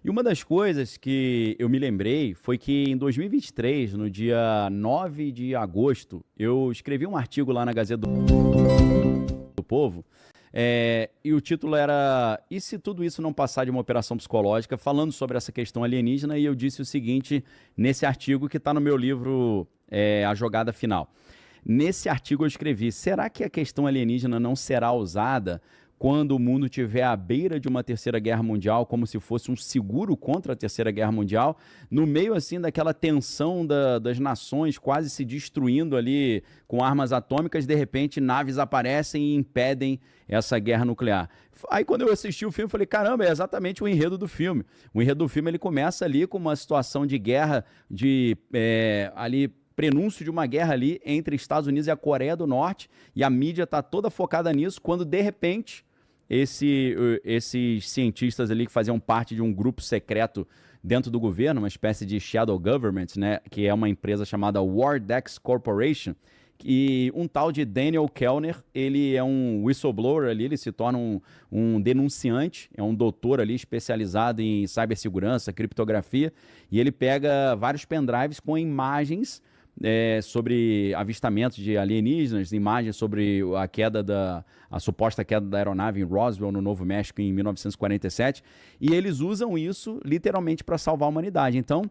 E uma das coisas que eu me lembrei foi que em 2023, no dia 9 de agosto, eu escrevi um artigo lá na Gazeta do Povo, e o título era "E se tudo isso não passar de uma operação psicológica?", falando sobre essa questão alienígena, e eu disse o seguinte nesse artigo que está no meu livro, A Jogada Final. Nesse artigo eu escrevi: será que a questão alienígena não será usada quando o mundo estiver à beira de uma terceira guerra mundial, como se fosse um seguro contra a terceira guerra mundial, no meio assim daquela tensão das nações quase se destruindo ali com armas atômicas, de repente naves aparecem e impedem essa guerra nuclear? Aí quando eu assisti o filme, eu falei, caramba, é exatamente o enredo do filme. O enredo do filme ele começa ali com uma situação de guerra, ali prenúncio de uma guerra ali entre Estados Unidos e a Coreia do Norte, e a mídia está toda focada nisso, quando de repente esses cientistas ali que faziam parte de um grupo secreto dentro do governo, uma espécie de shadow government, né, que é uma empresa chamada Wardex Corporation, e um tal de Daniel Kellner, ele é um whistleblower ali, ele se torna um denunciante, é um doutor ali especializado em cibersegurança, criptografia, e ele pega vários pendrives com imagens sobre avistamentos de alienígenas, imagens sobre a suposta queda da aeronave em Roswell, no Novo México, em 1947, e eles usam isso literalmente para salvar a humanidade. Então,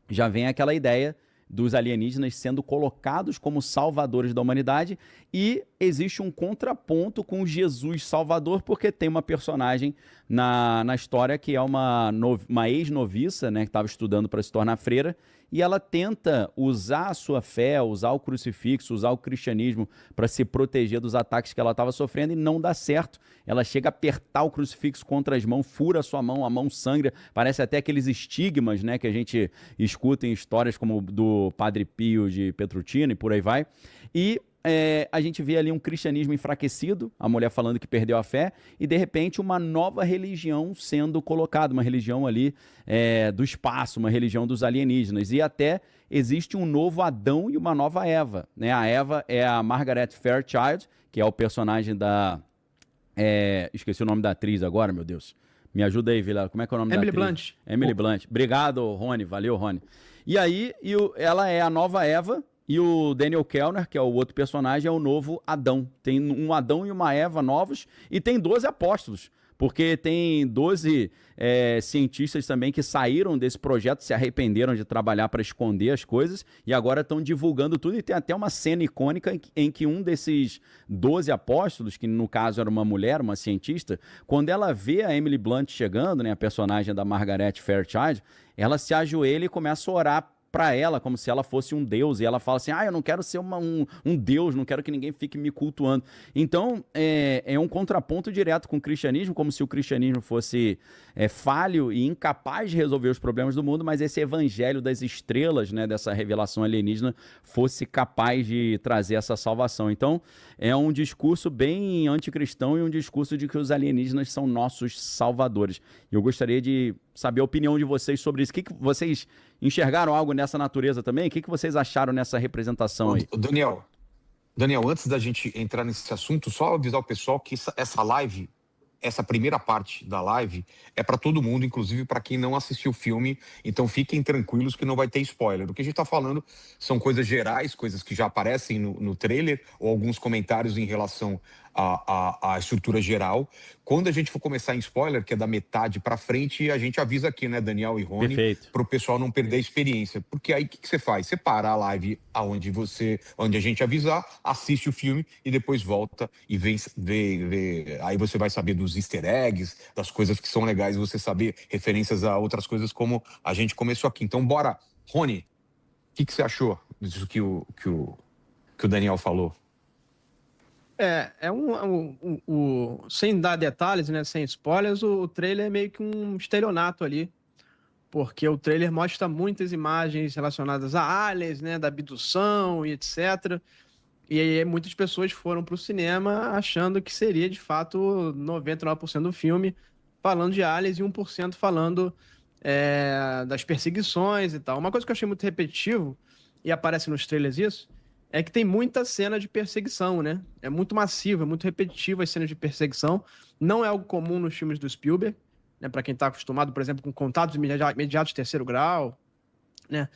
já vem aquela ideia dos alienígenas sendo colocados como salvadores da humanidade, e existe um contraponto com Jesus Salvador, porque tem uma personagem na história que é uma ex-noviça, né, que estava estudando para se tornar freira, e ela tenta usar a sua fé, usar o crucifixo, usar o cristianismo para se proteger dos ataques que ela estava sofrendo, e não dá certo. Ela chega a apertar o crucifixo contra as mãos, fura a sua mão, a mão sangra, parece até aqueles estigmas, né, que a gente escuta em histórias como do Padre Pio de Petrutino e por aí vai. E a gente vê ali um cristianismo enfraquecido, a mulher falando que perdeu a fé, e de repente uma nova religião sendo colocada, uma religião ali do espaço, uma religião dos alienígenas, e até existe um novo Adão e uma nova Eva, né? A Eva é a Margaret Fairchild, que é o personagem da... esqueci o nome da atriz agora, meu Deus. Me ajuda aí, Vilela, como é que é o nome da atriz? Blunt. Emily Blunt. Obrigado, Rony, valeu, Rony. E aí, ela é a nova Eva, e o Daniel Kellner, que é o outro personagem, é o novo Adão. Tem um Adão e uma Eva novos, e tem 12 apóstolos, porque tem 12 cientistas também que saíram desse projeto, se arrependeram de trabalhar para esconder as coisas, e agora estão divulgando tudo, e tem até uma cena icônica em que um desses 12 apóstolos, que no caso era uma mulher, uma cientista, quando ela vê a Emily Blunt chegando, né, a personagem da Margaret Fairchild, ela se ajoelha e começa a orar para ela, como se ela fosse um deus, e ela fala assim, eu não quero ser um deus, não quero que ninguém fique me cultuando. Então, é um contraponto direto com o cristianismo, como se o cristianismo fosse falho e incapaz de resolver os problemas do mundo, mas esse evangelho das estrelas, né, dessa revelação alienígena, fosse capaz de trazer essa salvação. Então, é um discurso bem anticristão e um discurso de que os alienígenas são nossos salvadores. E eu gostaria de saber a opinião de vocês sobre isso. O que vocês enxergaram algo nessa natureza também? O que vocês acharam nessa representação aí? Daniel, antes da gente entrar nesse assunto, só avisar o pessoal que essa live, essa primeira parte da live, é para todo mundo, inclusive para quem não assistiu o filme, então fiquem tranquilos que não vai ter spoiler. O que a gente está falando são coisas gerais, coisas que já aparecem no trailer, ou alguns comentários em relação à estrutura geral. Quando a gente for começar em spoiler, que é da metade para frente, a gente avisa aqui, né, Daniel e Rony, para o pessoal não perder a experiência. Porque aí o que você faz? Você para a live onde a gente avisar, assiste o filme e depois volta e vê. Aí você vai saber dos easter eggs, das coisas que são legais, você saber referências a outras coisas como a gente começou aqui. Então, bora. Rony, o que você achou disso que o Daniel falou? Sem dar detalhes, né, sem spoilers, o trailer é meio que um estelionato ali, porque o trailer mostra muitas imagens relacionadas a aliens, né, da abdução e etc. E aí muitas pessoas foram para o cinema achando que seria, de fato, 99% do filme falando de aliens e 1% falando das perseguições e tal. Uma coisa que eu achei muito repetitivo, e aparece nos trailers isso, é que tem muita cena de perseguição, né? É muito massivo, é muito repetitivo as cenas de perseguição. Não é algo comum nos filmes do Spielberg. né? Para quem está acostumado, por exemplo, com contatos imediatos de terceiro grau, né?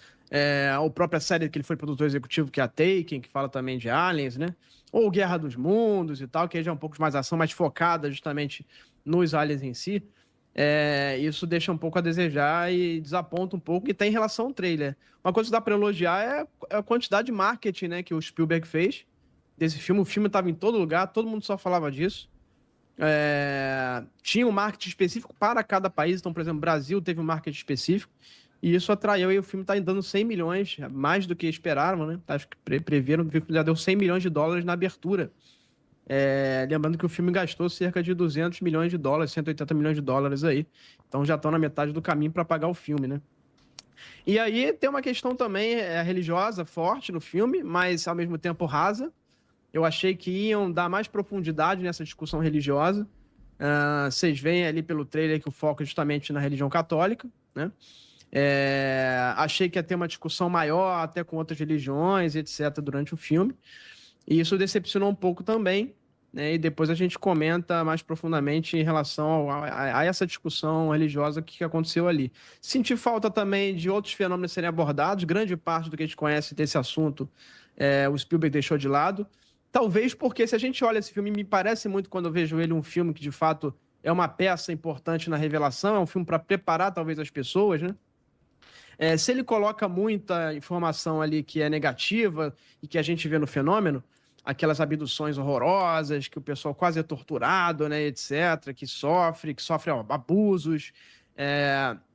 Ou a própria série que ele foi produtor executivo, que é a Taken, que fala também de aliens, né? Ou Guerra dos Mundos e tal, que aí já é um pouco mais ação, mais focada justamente nos aliens em si. Isso deixa um pouco a desejar e desaponta um pouco, e tem em relação ao trailer. Uma coisa que dá para elogiar é a quantidade de marketing, né, que o Spielberg fez desse filme. O filme estava em todo lugar, todo mundo só falava disso. Tinha um marketing específico para cada país. Então, por exemplo, o Brasil teve um marketing específico, e isso atraiu, e o filme está dando 100 milhões, mais do que esperaram, né? Acho que preveram, já deu 100 milhões de dólares na abertura. Lembrando que o filme gastou cerca de 200 milhões de dólares, 180 milhões de dólares aí. Então já estão na metade do caminho para pagar o filme, né? E aí tem uma questão também religiosa forte no filme, mas ao mesmo tempo rasa. Eu achei que iam dar mais profundidade nessa discussão religiosa. Vocês veem ali pelo trailer que o foco é justamente na religião católica, né? Achei que ia ter uma discussão maior até com outras religiões, etc., durante o filme. E isso decepcionou um pouco também, né? E depois a gente comenta mais profundamente em relação a essa discussão religiosa que aconteceu ali. Senti falta também de outros fenômenos serem abordados. Grande parte do que a gente conhece desse assunto, o Spielberg deixou de lado. Talvez porque, se a gente olha esse filme, me parece muito, quando eu vejo ele, um filme que de fato é uma peça importante na revelação, é um filme para preparar talvez as pessoas, né? Se ele coloca muita informação ali que é negativa e que a gente vê no fenômeno, aquelas abduções horrorosas, que o pessoal quase é torturado, né, etc., que sofre abusos.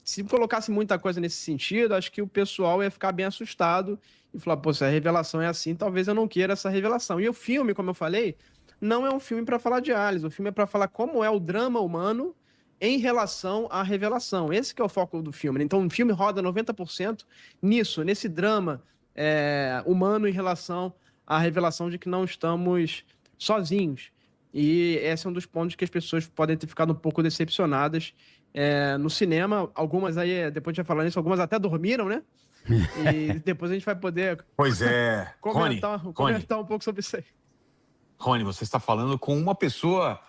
Se colocasse muita coisa nesse sentido, acho que o pessoal ia ficar bem assustado e falar, pô, se a revelação é assim, talvez eu não queira essa revelação. E o filme, como eu falei, não é um filme para falar de aliens, o filme é para falar como é o drama humano em relação à revelação. Esse que é o foco do filme. Então, o filme roda 90% nesse drama humano em relação à revelação de que não estamos sozinhos. E esse é um dos pontos que as pessoas podem ter ficado um pouco decepcionadas no cinema. Algumas aí, depois de falar nisso, algumas até dormiram, né? E depois a gente vai poder comentar um pouco sobre isso aí. Rony, você está falando com uma pessoa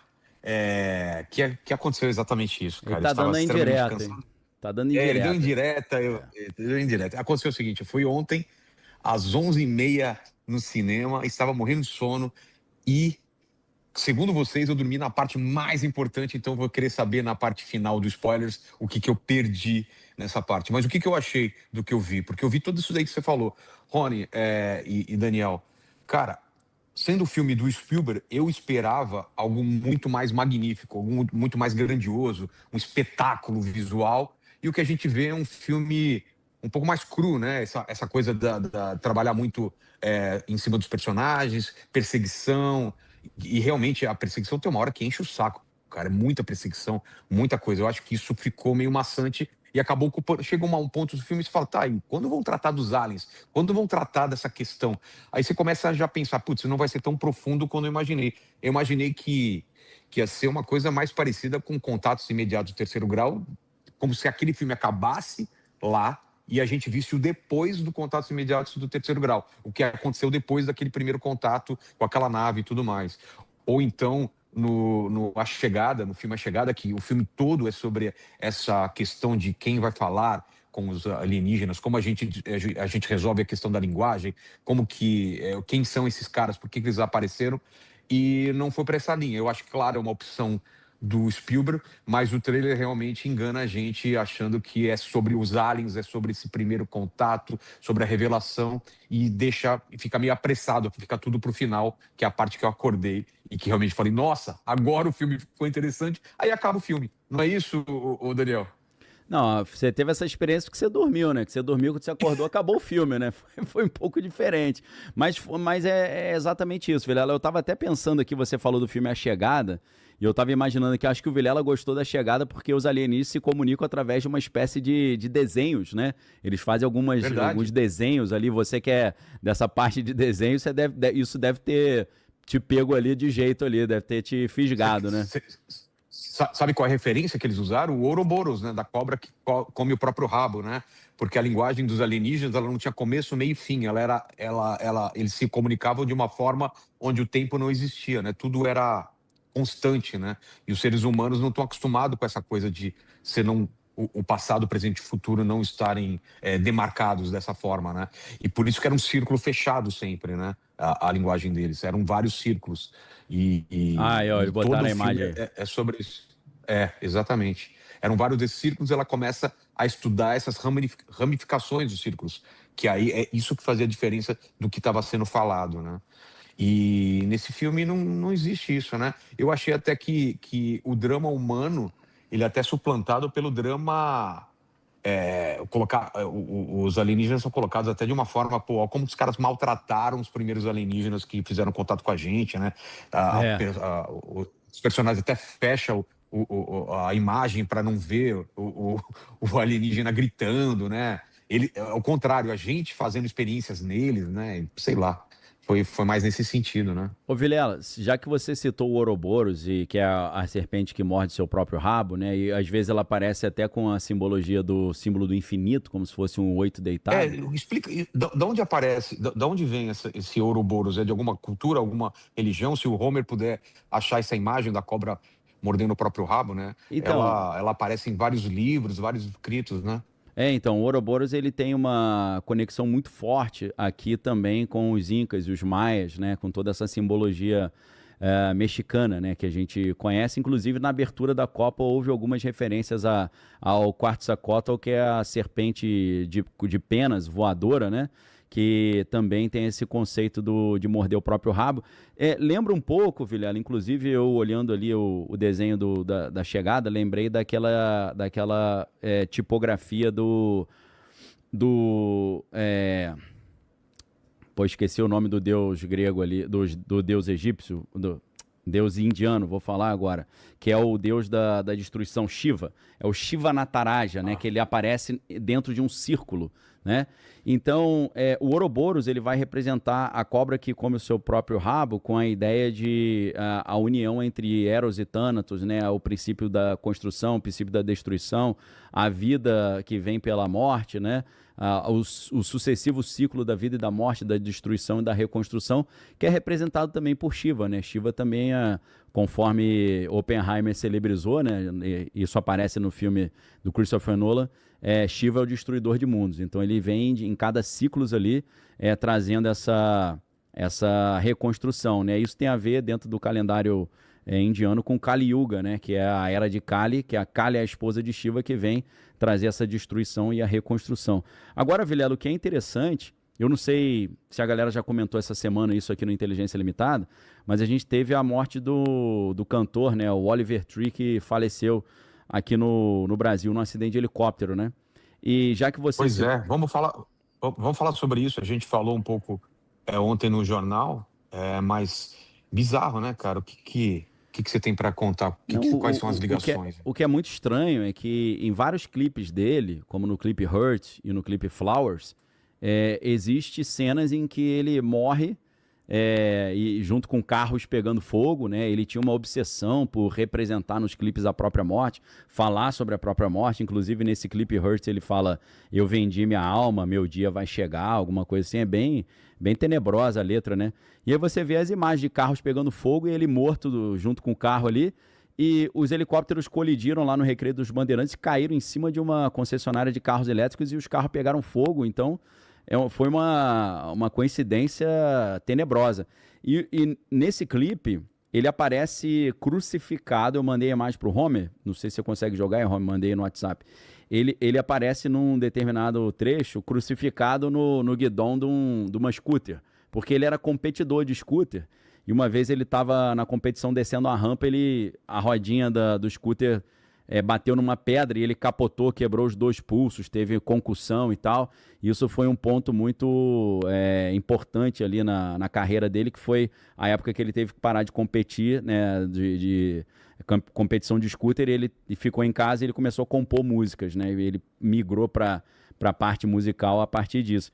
que aconteceu exatamente isso, cara. Ele tá dando indireta. Tá dando indireta. Ele deu indireta. Deu indireta. Aconteceu o seguinte, eu fui ontem, às 11h30, no cinema, estava morrendo de sono e, segundo vocês, eu dormi na parte mais importante, então eu vou querer saber na parte final dos spoilers o que eu perdi nessa parte. Mas o que eu achei do que eu vi? Porque eu vi tudo isso daí que você falou, Rony e Daniel. Cara, sendo o filme do Spielberg, eu esperava algo muito mais magnífico, algo muito mais grandioso, um espetáculo visual. E o que a gente vê é um filme um pouco mais cru, né? Essa coisa da trabalhar muito em cima dos personagens, perseguição. E realmente a perseguição tem uma hora que enche o saco, cara. É muita perseguição, muita coisa. Eu acho que isso ficou meio maçante. E acabou, chegou a um ponto do filme e você fala, tá, e quando vão tratar dos aliens? Quando vão tratar dessa questão? Aí você começa a já pensar, putz, não vai ser tão profundo quanto eu imaginei. Eu imaginei que ia ser uma coisa mais parecida com Contatos Imediatos do Terceiro Grau, como se aquele filme acabasse lá e a gente visse o depois do Contatos Imediatos do Terceiro Grau. O que aconteceu depois daquele primeiro contato com aquela nave e tudo mais. Ou então no filme A Chegada, que o filme todo é sobre essa questão de quem vai falar com os alienígenas, como a gente resolve a questão da linguagem, quem são esses caras, por que eles apareceram, e não foi para essa linha. Eu acho que, claro, é uma opção do Spielberg, mas o trailer realmente engana a gente achando que é sobre os aliens, é sobre esse primeiro contato, sobre a revelação, e fica meio apressado, fica tudo pro final, que é a parte que eu acordei e que realmente falei, nossa, agora o filme ficou interessante, aí acaba o filme. Não é isso, Daniel? Não, você teve essa experiência porque você dormiu, né? Que você dormiu, quando você acordou, acabou o filme, né? Foi um pouco diferente. Mas é exatamente isso, Vilela. Eu tava até pensando aqui, você falou do filme A Chegada, e eu tava imaginando que acho que o Vilela gostou da Chegada porque os alienígenas se comunicam através de uma espécie de desenhos, né? Eles fazem alguns desenhos ali. Você que é dessa parte de desenho, isso deve ter te pego ali de jeito ali, deve ter te fisgado, né? Sabe qual é a referência que eles usaram? O Ouroboros, né? Da cobra que come o próprio rabo, né? Porque a linguagem dos alienígenas, ela não tinha começo, meio e fim. Eles se comunicavam de uma forma onde o tempo não existia, né? Tudo era constante, né? E os seres humanos não estão acostumados com essa coisa de você não... o passado, o presente e o futuro não estarem demarcados dessa forma, né? E por isso que era um círculo fechado sempre, né? A linguagem deles. Eram vários círculos. Eles botaram a imagem aí. É sobre isso. Exatamente. Eram vários desses círculos, ela começa a estudar essas ramificações dos círculos, que aí é isso que fazia a diferença do que estava sendo falado, né? E nesse filme não existe isso, né? Eu achei até que o drama humano, ele é até suplantado pelo drama... os alienígenas são colocados até de uma forma, como os caras maltrataram os primeiros alienígenas que fizeram contato com a gente, né? Os personagens até fecham a imagem para não ver o alienígena gritando, né? Ao contrário, a gente fazendo experiências neles, né? Sei lá. Foi mais nesse sentido, né? Ô Vilela, já que você citou o Ouroboros, que é a serpente que morde seu próprio rabo, né? E às vezes ela aparece até com a simbologia do símbolo do infinito, como se fosse um 8 deitado. Explica, de onde aparece, de onde vem esse Ouroboros? É de alguma cultura, alguma religião? Se o Homer puder achar essa imagem da cobra mordendo o próprio rabo, né? Então, ela aparece em vários livros, vários escritos, né? Então, o Ouroboros ele tem uma conexão muito forte aqui também com os Incas e os Maias, né? Com toda essa simbologia mexicana, né? Que a gente conhece, inclusive na abertura da Copa houve algumas referências ao Quetzalcóatl, que é a serpente de penas voadora, né? Que também tem esse conceito de morder o próprio rabo. Lembra um pouco, Vilela, inclusive eu olhando ali o desenho da chegada, lembrei daquela tipografia esqueci o nome do deus grego ali, do deus egípcio, do deus indiano, vou falar agora, que é o deus da destruição, Shiva. É o Shiva Nataraja, né? Que ele aparece dentro de um círculo, né? Então, o Ouroboros ele vai representar a cobra que come o seu próprio rabo, com a ideia de a união entre Eros e Thanatos, né? O princípio da construção, o princípio da destruição, a vida que vem pela morte, né? O sucessivo ciclo da vida e da morte, da destruição e da reconstrução, que é representado também por Shiva, né? Shiva também, conforme Oppenheimer celebrizou, né? Isso aparece no filme do Christopher Nolan, Shiva é o destruidor de mundos. Então ele vem em cada ciclo ali trazendo essa reconstrução, né? Isso tem a ver dentro do calendário indiano com Kali Yuga, né? Que é a era de Kali, que a Kali é a esposa de Shiva, que vem trazer essa destruição e a reconstrução. Agora, Vilela, o que é interessante, eu não sei se a galera já comentou essa semana isso aqui no Inteligência Limitada, mas a gente teve a morte do cantor, né? O Oliver Tree, que faleceu aqui no Brasil, num acidente de helicóptero, né? E já que você... Pois vamos falar sobre isso. A gente falou um pouco ontem no jornal, mas bizarro, né, cara? O que você tem para contar? Quais são as ligações? O que é muito estranho é que em vários clipes dele, como no clipe Hurt e no clipe Flowers, existe cenas em que ele morre e junto com carros pegando fogo, né? Ele tinha uma obsessão por representar nos clipes a própria morte, falar sobre a própria morte. Inclusive nesse clipe Hurt ele fala: eu vendi minha alma, meu dia vai chegar, alguma coisa assim. É bem tenebrosa a letra, né? E aí você vê as imagens de carros pegando fogo e ele morto junto com o carro ali. E os helicópteros colidiram lá no Recreio dos Bandeirantes e caíram em cima de uma concessionária de carros elétricos e os carros pegaram fogo. Então foi uma coincidência tenebrosa. E nesse clipe, ele aparece crucificado. Eu mandei a imagem para o Homer, não sei se você consegue jogar, Homer, mandei no WhatsApp. Ele aparece num determinado trecho crucificado no guidão de uma scooter, porque ele era competidor de scooter. E uma vez ele estava na competição descendo a rampa, a rodinha do scooter bateu numa pedra e ele capotou, quebrou os 2 pulsos, teve concussão e tal. Isso foi um ponto muito importante ali na carreira dele, que foi a época que ele teve que parar de competir, né, de competição de scooter. Ele ficou em casa e ele começou a compor músicas, né? Ele migrou para a parte musical a partir disso.